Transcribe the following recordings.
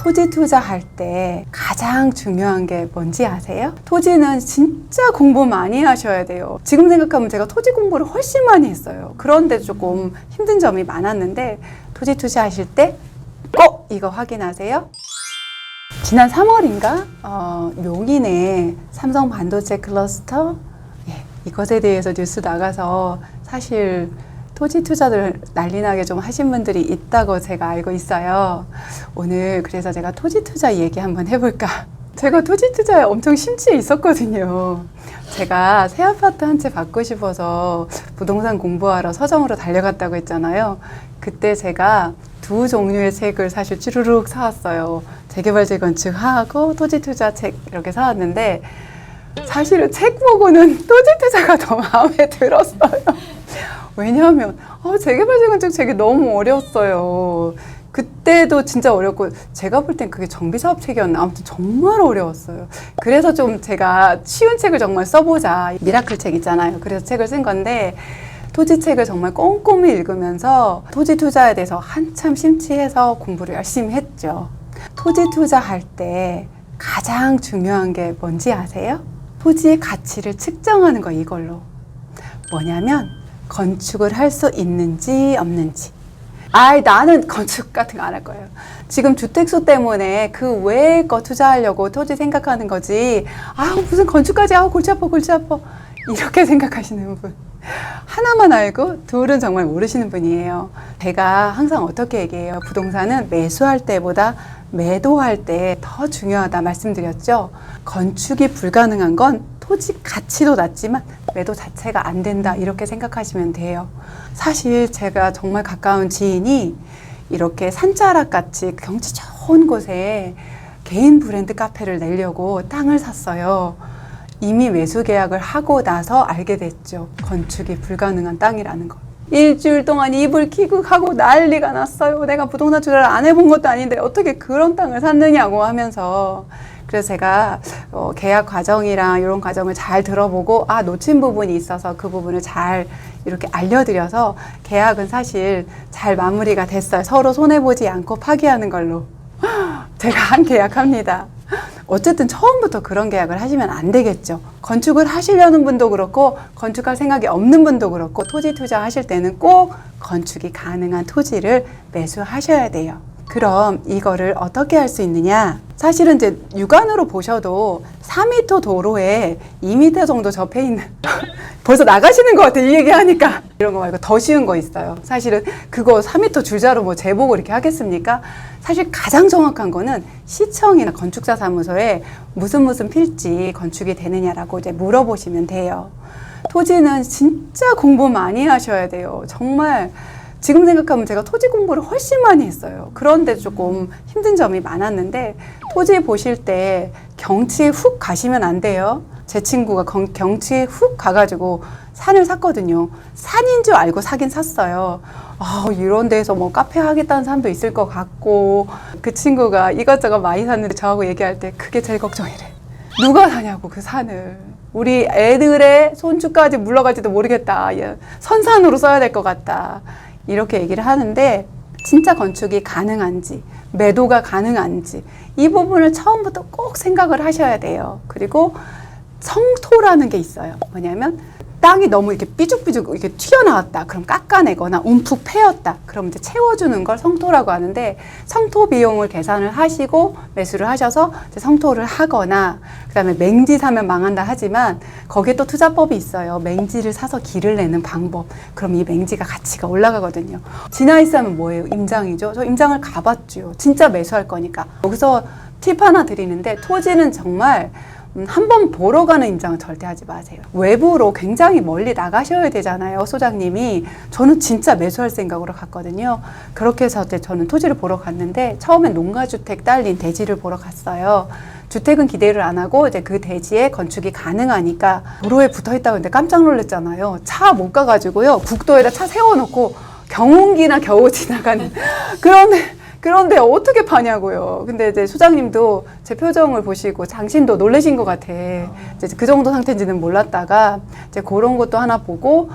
토지 투자할 때 가장 중요한 게 뭔지 아세요? 토지는 진짜 공부 많이 하셔야 돼요. 지금 생각하면 제가 토지 공부를 훨씬 많이 했어요. 그런데 조금 힘든 점이 많았는데 토지 투자하실 때 꼭 이거 확인하세요. 지난 3월인가 용인의 삼성 반도체 클러스터 이것에 대해서 뉴스 나가서 사실 토지 투자를 난리나게 좀 하신 분들이 있다고 제가 알고 있어요. 오늘 그래서 제가 토지 투자 얘기 한번 해볼까. 제가 토지 투자에 엄청 심취해 있었거든요. 제가 새 아파트 한 채 받고 싶어서 부동산 공부하러 서점으로 달려갔다고 했잖아요. 그때 제가 두 종류의 책을 사실 쭈루룩 사왔어요. 재개발 재건축하고 토지 투자 책 이렇게 사왔는데 사실은 책 보고는 토지 투자가 더 마음에 들었어요. 왜냐하면 재개발 재건축 책이 너무 어려웠어요. 그때도 진짜 어렵고 제가 볼 땐 그게 정비사업 책이었나 아무튼 정말 어려웠어요. 그래서 좀 제가 쉬운 책을 정말 써보자. 미라클 책 있잖아요. 그래서 책을 쓴 건데 토지 책을 정말 꼼꼼히 읽으면서 토지 투자에 대해서 한참 심취해서 공부를 열심히 했죠. 토지 투자할 때 가장 중요한 게 뭔지 아세요? 토지의 가치를 측정하는 거 이걸로. 뭐냐면 건축을 할 수 있는지 없는지. 나는 건축 같은 거 안 할 거예요. 지금 주택수 때문에 그 외의 거 투자하려고 토지 생각하는 거지. 무슨 건축까지 골치 아파 이렇게 생각하시는 분 하나만 알고 둘은 정말 모르시는 분이에요. 제가 항상 어떻게 얘기해요? 부동산은 매수할 때보다 매도할 때 더 중요하다 말씀드렸죠. 건축이 불가능한 건 토지 가치도 낮지만 매도 자체가 안 된다 이렇게 생각하시면 돼요. 사실 제가 정말 가까운 지인이 이렇게 산자락 같이 경치 좋은 곳에 개인 브랜드 카페를 내려고 땅을 샀어요. 이미 매수 계약을 하고 나서 알게 됐죠. 건축이 불가능한 땅이라는 거. 일주일 동안 이불 키고 하고 난리가 났어요. 내가 부동산 투자를 안 해본 것도 아닌데 어떻게 그런 땅을 샀느냐고 하면서. 그래서 제가 계약 과정이랑 이런 과정을 잘 들어보고 놓친 부분이 있어서 그 부분을 잘 이렇게 알려드려서 계약은 사실 잘 마무리가 됐어요. 서로 손해보지 않고 파기하는 걸로 제가 한 계약합니다. 어쨌든 처음부터 그런 계약을 하시면 안 되겠죠. 건축을 하시려는 분도 그렇고 건축할 생각이 없는 분도 그렇고 토지 투자하실 때는 꼭 건축이 가능한 토지를 매수하셔야 돼요. 그럼 이거를 어떻게 할 수 있느냐? 사실은 이제 육안으로 보셔도 4m 도로에 2m 정도 접해 있는 벌써 나가시는 것 같아 이 얘기하니까. 이런 거 말고 더 쉬운 거 있어요. 사실은 그거 4m 줄자로 뭐 재보고 이렇게 하겠습니까? 사실 가장 정확한 거는 시청이나 건축사 사무소에 무슨 필지 건축이 되느냐라고 이제 물어보시면 돼요. 토지는 진짜 공부 많이 하셔야 돼요. 정말 지금 생각하면 제가 토지 공부를 훨씬 많이 했어요. 그런데 조금 힘든 점이 많았는데 토지 보실 때 경치에 훅 가시면 안 돼요. 제 친구가 경치에 훅 가가지고 산을 샀거든요. 산인 줄 알고 사긴 샀어요. 이런 데서 뭐 카페 하겠다는 사람도 있을 것 같고 그 친구가 이것저것 많이 샀는데 저하고 얘기할 때 그게 제일 걱정이래. 누가 사냐고 그 산을. 우리 애들의 손주까지 물러갈지도 모르겠다. 선산으로 써야 될 것 같다. 이렇게 얘기를 하는데 진짜 건축이 가능한지 매도가 가능한지 이 부분을 처음부터 꼭 생각을 하셔야 돼요. 그리고 성토라는 게 있어요. 뭐냐면 땅이 너무 이렇게 삐죽삐죽 이렇게 튀어나왔다. 그럼 깎아내거나 움푹 패였다. 그럼 이제 채워주는 걸 성토라고 하는데 성토 비용을 계산을 하시고 매수를 하셔서 이제 성토를 하거나 그다음에 맹지 사면 망한다 하지만 거기에 또 투자법이 있어요. 맹지를 사서 길을 내는 방법. 그럼 이 맹지가 가치가 올라가거든요. 지나이스 하면 뭐예요? 임장이죠. 저 임장을 가봤죠. 진짜 매수할 거니까. 여기서 팁 하나 드리는데 토지는 정말 한번 보러 가는 임장은 절대 하지 마세요. 외부로 굉장히 멀리 나가셔야 되잖아요. 소장님이. 저는 진짜 매수할 생각으로 갔거든요. 그렇게 해서 저는 토지를 보러 갔는데 처음엔 농가주택 딸린 대지를 보러 갔어요. 주택은 기대를 안 하고 이제 그 대지에 건축이 가능하니까 도로에 붙어있다고 했는데 깜짝 놀랐잖아요. 차 못 가가지고요. 국도에다 차 세워놓고 경운기나 겨우 지나가는 그런데 어떻게 파냐고요. 근데 이제 소장님도 제 표정을 보시고 당신도 놀라신 것 같아. 이제 그 정도 상태인지는 몰랐다가 이제 그런 것도 하나 보고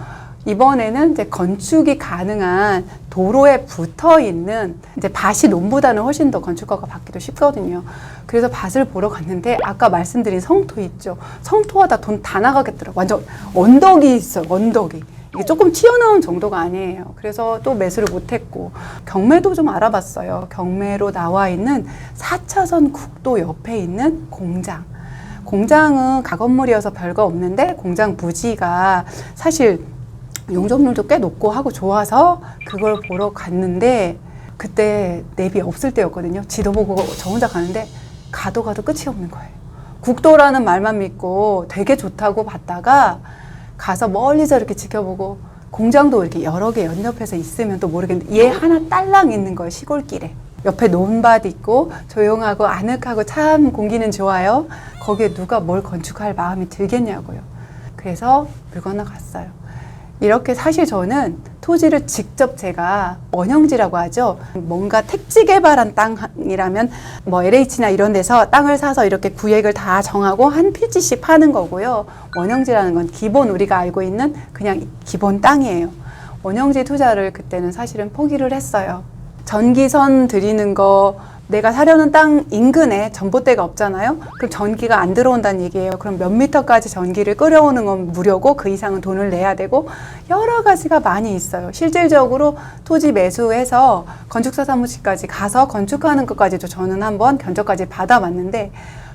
이번에는 이제 건축이 가능한 도로에 붙어 있는 이제 밭이 논보다는 훨씬 더 건축가가 받기도 쉽거든요. 그래서 밭을 보러 갔는데 아까 말씀드린 성토 있죠. 성토하다 돈 다 나가겠더라고요. 완전 언덕이 있어요. 언덕이. 이게 조금 튀어나온 정도가 아니에요. 그래서 또 매수를 못했고 경매도 좀 알아봤어요. 경매로 나와 있는 4차선 국도 옆에 있는 공장. 공장은 가건물이어서 별거 없는데 공장 부지가 사실 용적률도 꽤 높고 하고 좋아서 그걸 보러 갔는데 그때 내비 없을 때였거든요. 지도 보고 저 혼자 가는데 가도 끝이 없는 거예요. 국도라는 말만 믿고 되게 좋다고 봤다가 가서 멀리서 이렇게 지켜보고 공장도 이렇게 여러 개 연접해서 있으면 또 모르겠는데 얘 하나 딸랑 있는 거예요. 시골길에. 옆에 논밭 있고 조용하고 아늑하고 참 공기는 좋아요. 거기에 누가 뭘 건축할 마음이 들겠냐고요. 그래서 물 건너갔어요. 이렇게 사실 저는 토지를 직접 제가 원형지라고 하죠. 뭔가 택지 개발한 땅이라면 뭐 LH나 이런 데서 땅을 사서 이렇게 구획을 다 정하고 한 필지씩 파는 거고요. 원형지라는 건 기본 우리가 알고 있는 그냥 기본 땅이에요. 원형지 투자를 그때는 사실은 포기를 했어요. 전기선 들이는 거 내가 사려는 땅 인근에 전봇대가 없잖아요. 그럼 전기가 안 들어온다는 얘기예요. 그럼 몇 미터까지 전기를 끌어오는 건 무료고 그 이상은 돈을 내야 되고 여러 가지가 많이 있어요. 실질적으로 토지 매수해서 건축사 사무실까지 가서 건축하는 것까지도 저는 한번 견적까지 받아봤는데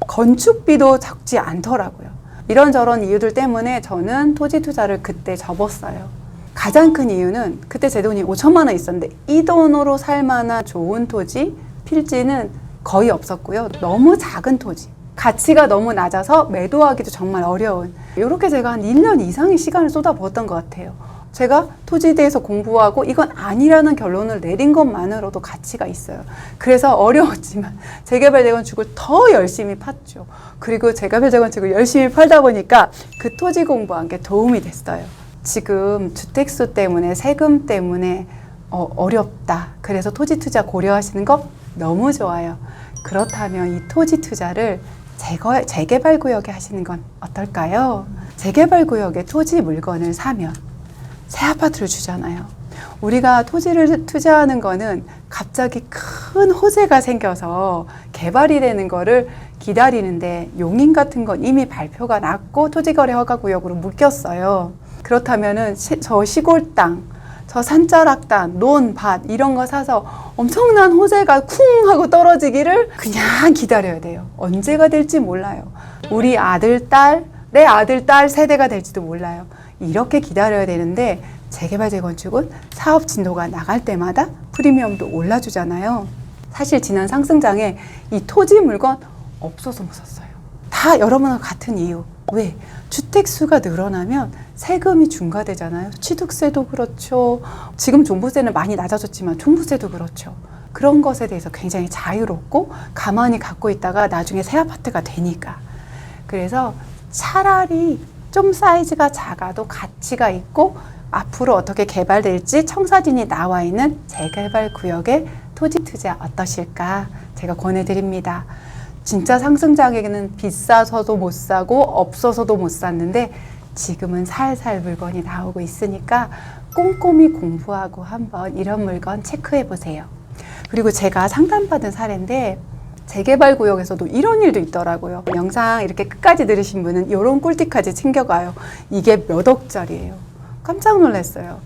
건축비도 적지 않더라고요. 이런저런 이유들 때문에 저는 토지 투자를 그때 접었어요. 가장 큰 이유는 그때 제 돈이 5천만 원 있었는데 이 돈으로 살 만한 좋은 토지 필지는 거의 없었고요. 너무 작은 토지. 가치가 너무 낮아서 매도하기도 정말 어려운. 이렇게 제가 한 1년 이상의 시간을 쏟아부었던 것 같아요. 제가 토지에 대해서 공부하고 이건 아니라는 결론을 내린 것만으로도 가치가 있어요. 그래서 어려웠지만 재개발 재건축을 더 열심히 팠죠. 그리고 재개발 재건축을 열심히 팔다 보니까 그 토지 공부한 게 도움이 됐어요. 지금 주택수 때문에 세금 때문에 어렵다. 그래서 토지 투자 고려하시는 거 너무 좋아요. 그렇다면 이 토지 투자를 재개발 구역에 하시는 건 어떨까요? 재개발 구역에 토지 물건을 사면 새 아파트를 주잖아요. 우리가 토지를 투자하는 거는 갑자기 큰 호재가 생겨서 개발이 되는 거를 기다리는데 용인 같은 건 이미 발표가 났고 토지거래 허가구역으로 묶였어요. 그렇다면은 저 시골 땅, 저 산자락 땅, 논, 밭 이런 거 사서 엄청난 호재가 쿵 하고 떨어지기를 그냥 기다려야 돼요. 언제가 될지 몰라요. 우리 아들, 딸, 내 아들, 딸 세대가 될지도 몰라요. 이렇게 기다려야 되는데 재개발 재건축은 사업 진도가 나갈 때마다 프리미엄도 올라주잖아요. 사실 지난 상승장에 이 토지 물건 없어서 못 샀어요. 다 여러분과 같은 이유. 왜? 주택수가 늘어나면 세금이 중과되잖아요. 취득세도 그렇죠. 지금 종부세는 많이 낮아졌지만 종부세도 그렇죠. 그런 것에 대해서 굉장히 자유롭고 가만히 갖고 있다가 나중에 새 아파트가 되니까. 그래서 차라리 좀 사이즈가 작아도 가치가 있고 앞으로 어떻게 개발될지 청사진이 나와 있는 재개발 구역의 토지 투자 어떠실까 제가 권해드립니다. 진짜 상승장에는 비싸서도 못 사고 없어서도 못 샀는데 지금은 살살 물건이 나오고 있으니까 꼼꼼히 공부하고 한번 이런 물건 체크해 보세요. 그리고 제가 상담받은 사례인데 재개발 구역에서도 이런 일도 있더라고요. 영상 이렇게 끝까지 들으신 분은 이런 꿀팁까지 챙겨가요. 이게 몇 억짜리예요. 깜짝 놀랐어요.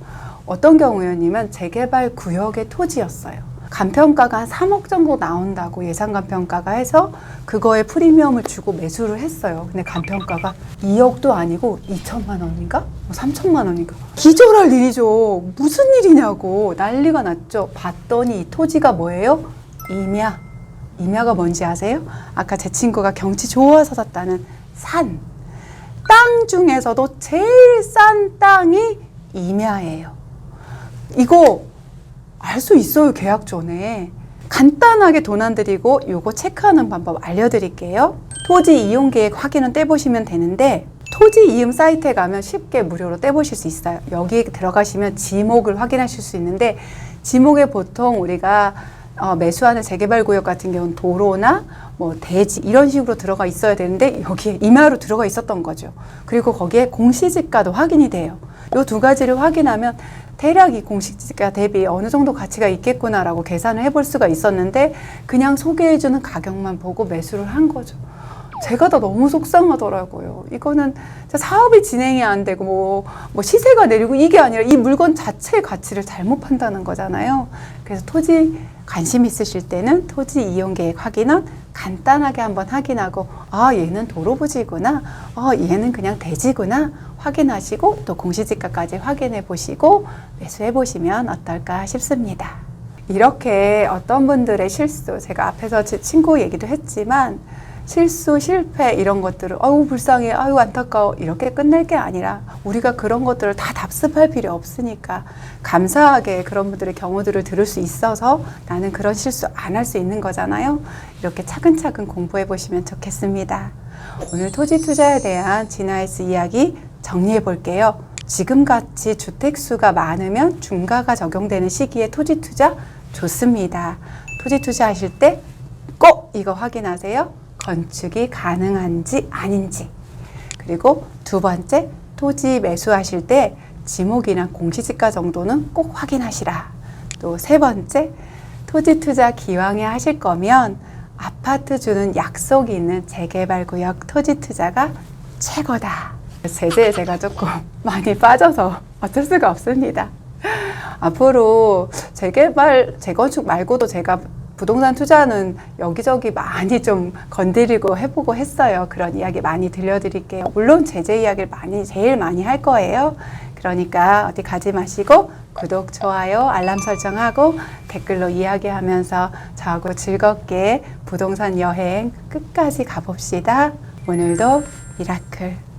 어떤 경우였냐면 재개발 구역의 토지였어요. 간평가가 한 3억 정도 나온다고 예상 간평가가 해서 그거에 프리미엄을 주고 매수를 했어요. 근데 간평가가 2억도 아니고 2천만 원인가? 3천만 원인가? 기절할 일이죠. 무슨 일이냐고 난리가 났죠. 봤더니 이 토지가 뭐예요? 임야. 임야가 뭔지 아세요? 아까 제 친구가 경치 좋아서 샀다는 산. 땅 중에서도 제일 싼 땅이 임야예요. 이거 알 수 있어요. 계약 전에. 간단하게 돈 안 들이고 요거 체크하는 방법 알려드릴게요. 토지 이용 계획 확인은 떼보시면 되는데 토지 이음 사이트에 가면 쉽게 무료로 떼보실 수 있어요. 여기에 들어가시면 지목을 확인하실 수 있는데 지목에 보통 우리가 매수하는 재개발 구역 같은 경우는 도로나 뭐 대지 이런 식으로 들어가 있어야 되는데 여기에 임야로 들어가 있었던 거죠. 그리고 거기에 공시지가도 확인이 돼요. 이 두 가지를 확인하면 대략 이 공시지가 대비 어느 정도 가치가 있겠구나라고 계산을 해볼 수가 있었는데 그냥 소개해주는 가격만 보고 매수를 한 거죠. 제가 다 너무 속상하더라고요. 이거는 사업이 진행이 안 되고 뭐 시세가 내리고 이게 아니라 이 물건 자체의 가치를 잘못 판다는 거잖아요. 그래서 토지 관심 있으실 때는 토지 이용 계획 확인은 간단하게 한번 확인하고 아 얘는 도로부지구나, 얘는 그냥 대지구나 확인하시고 또 공시지가까지 확인해 보시고 매수해 보시면 어떨까 싶습니다. 이렇게 어떤 분들의 실수, 제가 앞에서 제 친구 얘기도 했지만 실수, 실패 이런 것들을 아유 불쌍해, 아유 안타까워 이렇게 끝낼 게 아니라 우리가 그런 것들을 다 답습할 필요 없으니까 감사하게 그런 분들의 경우들을 들을 수 있어서 나는 그런 실수 안 할 수 있는 거잖아요. 이렇게 차근차근 공부해 보시면 좋겠습니다. 오늘 토지 투자에 대한 진화S 이야기 정리해 볼게요. 지금같이 주택수가 많으면 중가가 적용되는 시기에 토지 투자 좋습니다. 토지 투자하실 때 꼭 이거 확인하세요. 건축이 가능한지 아닌지. 그리고 두 번째, 토지 매수하실 때 지목이나 공시지가 정도는 꼭 확인하시라. 또 세 번째, 토지 투자 기왕에 하실 거면 아파트 주는 약속이 있는 재개발구역 토지 투자가 최고다. 제재에 제가 조금 많이 빠져서 어쩔 수가 없습니다. 앞으로 재개발, 재건축 말고도 제가 부동산 투자는 여기저기 많이 좀 건드리고 해보고 했어요. 그런 이야기 많이 들려드릴게요. 물론 제재 이야기를 제일 많이 할 거예요. 그러니까 어디 가지 마시고 구독, 좋아요, 알람 설정하고 댓글로 이야기하면서 저하고 즐겁게 부동산 여행 끝까지 가봅시다. 오늘도 미라클